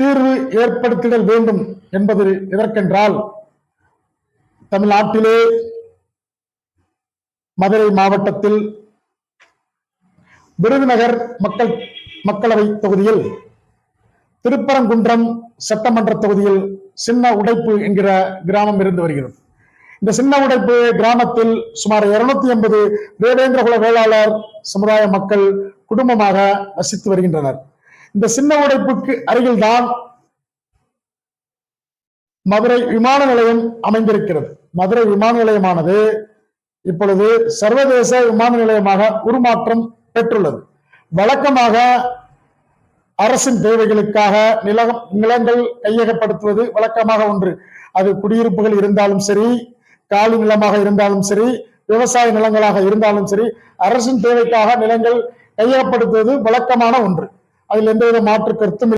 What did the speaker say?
தீர்வு ஏற்படுத்திடல் வேண்டும் என்பது எதற்கென்றால், தமிழ்நாட்டிலே மதுரை மாவட்டத்தில் விருதுநகர் மக்களவை தொகுதியில் திருப்பரங்குன்றம் சட்டமன்ற தொகுதியில் சின்ன உடைப்பு என்கிற கிராமம் இருந்து வருகிறது. இந்த சின்ன உடைப்பு கிராமத்தில் சுமார் 280 தேவேந்திரகுல வேளாளர் சமுதாய மக்கள் குடும்பமாக வசித்து வருகின்றனர். இந்த சின்ன உடைப்புக்கு அருகில்தான் மதுரை விமான நிலையம் அமைந்திருக்கிறது. மதுரை விமான நிலையமானது இப்பொழுது சர்வதேச விமான நிலையமாக உருமாற்றம் பெற்றுள்ளது. வழக்கமாக அரசின் தேவைகளுக்காக நிலங்கள் கையகப்படுத்துவது வழக்கமாக ஒன்று. அது குடியிருப்புகள் இருந்தாலும் சரி, காலி நிலமாக இருந்தாலும் சரி, விவசாய நிலங்களாக இருந்தாலும் சரி, அரசின் தேவைக்காக நிலங்கள் கையகப்படுத்துவது வழக்கமான ஒன்று. அதில் எந்தவித மாற்று கருத்தும்